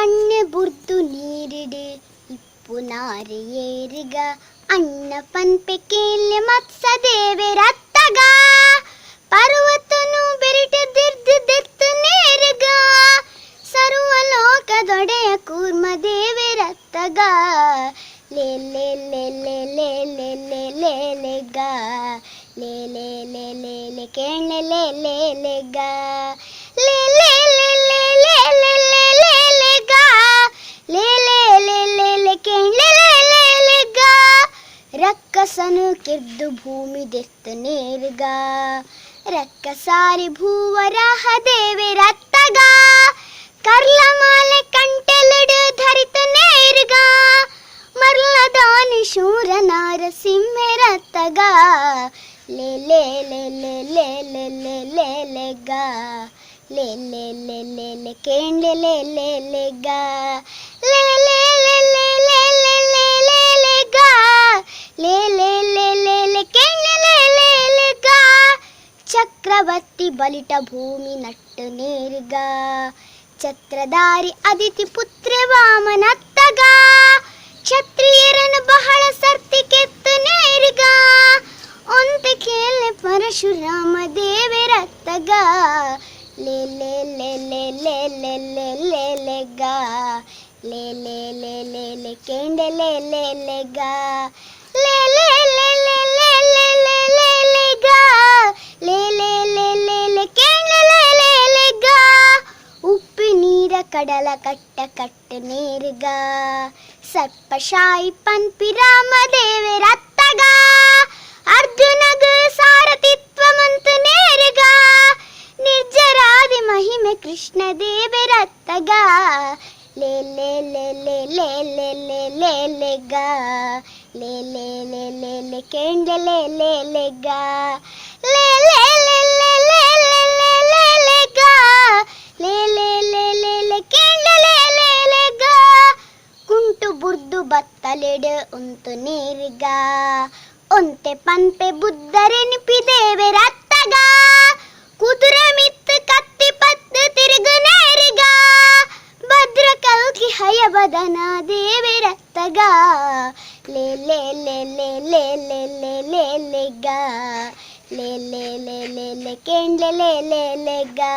கண்ணு புர்த்து நீரிடு இப்பு நாறு ஏறுக ಅಣ್ಣ ಪನ್ಪೆ ಕೇಲೆ ಮತ್ಸ ದೇವೆ ರತ್ತಗ ಪರ್ವತನು ಬೆರಿಟ ದಿರ್ದು ದೆತ್ತು ನೇರುಗ ಸರ್ವ ಲೋಕದೊಡೆಯ ಕೂರ್ಮ ದೇವೆ ರತ್ತಗ ಲೇ ಲೇ ಲೇ ಲೇ ಲೇ ಲೇ ಲೇ ಲೇ ಲೇ ಗ ಲೇ ಲೇ ಲೇ ಲೇ ಲೇ ಕೇಳೆ ಲೇ ಲೇ ಲೇ ಗ ಲೇ ಲೇ ಲೇ ಲೇ ಲೇ ಲೇ ಲೇ ಲೇ ಲೇ ಗ ಲೇ ಲೇ ಲೇ ಲೇ ಲೇ ಕೇಳೆ ಲೇ ಲೇ ಲೇ ಗ ರಕ್ಕಸನು ಕಿರ್ದು ಭೂಮಿ ದೆತ್ತು ನೇರುಗ ರಕ್ಕಸಾರಿ ಭೂವರಾಹ ದೇವೆ ರತ್ತಗ ಕರ್ಲ ಮಾಲೆ ಕಂಟೆಲುಡು ಧರಿತ ನೇರುಗ ಮರ್ಲದಾನಿ ಶೂರ ನಾರಸಿಂಹ ರತ್ತಗ ಲೇ ಲೇ ಲೇ ಲೇ ಲೇ ಲೇ ಲೇ ಲೇ ಲೇ ಗ ಲೇ ಲೇ ಲೇ ಲೇ ಲೇ ಕೇಂಡೆ ಲೇ ಲೇ ಲೇ ಗ ಲೇ ಲೇ ಲೇ ಲೇ ಲೇ ಲೇ ಲೇ ಲೇ ಲೇ ಗ ಲೇ ಲೇ ಲೇ ಲೇ ಲೇ ಕೇಂಡೆ ಲೇ ಲೇ ಲೇ ಗ ಚಕ್ರವರ್ತಿ ಬಲಿಟ ಭೂಮಿ ನಟ್ಟು ನೇರುಗ ಛತ್ರಧಾರಿ ಅದಿತಿ ಪುತ್ರ ವಾಮನತ್ತಗ ಕ್ಷತ್ರಿಯರನ್ನು ಬಹಳ ಸರ್ತಿ ಕೆತ್ತು ನೇರುಗ ಒಂತೆ ಕೇಳೆ ಪರಶುರಾಮ ದೇವೆ ರತ್ತಗ ಲೇ ಲೇ ಲೇ ಲೇ ಲೇ ಲೇ ಲೇ ಲೇ ಲೇ ಗ ಲೇ ಲೇ ಲೇ ಲೇ ಲೇ ಕೇಂಡೆ ಲೇ ಲೇ ಲೇ ಗ ಲೇ ಲೇ ಲೇ ಲೇ ಲೇ ಲೇ ಲೇ ಲೇ ಲೇ ಗ ಲೇ ಲೇ ಲೇ ಲೇ ಲೇ ಕೇಂಡೆ ಲೇ ಲೇ ಲೇ ಗ ಉಪ್ಪು ನೀರ ಕಡಲ ಕಟ್ಟ ಕಟ್ಟು ನೇರುಗ ಸರ್ಪಶಾಯಿ ಪನ್ಪಿ ರಾಮ ದೇವೆ ರತ್ತಗ ಅರ್ಜುನಗ ಸಾರಥಿತ್ವ ಮಂತು ನೇರುಗ ನಿರ್ಜರಾದಿ ಮಹಿಮೆ ಕೃಷ್ಣ ದೇವೆ ರತ್ತಗ ಲೇ ಲೇ ಲೇ ಲೇ ಲೇ ಲೇ ಲೇ ಲೇ ಲೇ ಗ ಲೇ ಲೇ ಲೇ ಲೇ ಲೇ ಕೇಂಡೆ ಲೇ ಲೇ ಲೇ ಗ ಲೇ ಲೇ ಲೇ ಲೇ ಲೇ ಲೇ ಲೇ ಲೇ ಲೇ ಗ ಲೇ ಲೇ ಲೇ ಲೇ ಲೇ ಕೇಂಡೆ ಲೇ ಲೇ ಲೇ ಗ ಕುಂಟು ಬುರ್ದು ಬತ್ತಲೆಡು ಉಂತು ನೇರುಗ ಒಂತೆ ಪನ್ಪೆ ಬುದ್ಧರೆನಿಪಿ ದೇವೆ ರತ್ತಗ ಕುದುರೆ ಮಿತ್ತು ಕತ್ತಿ ಪತ್ತು ತಿರುಗು ನೇರುಗ ಭದ್ರ ಕಲ್ಕಿ ಹಯವದನ ದೇವೆ ರತ್ತಗ ಲೇ ಲೇ ಲೇ ಲೇ ಲೇ ಲೇ ಲೇ ಲೇ ಲೇ ಗ ಲೇ ಲೇ ಲೇ ಲೇ ಲೇ ಕೇಂಡೆ ಲೇ ಲೇ ಲೇ ಗ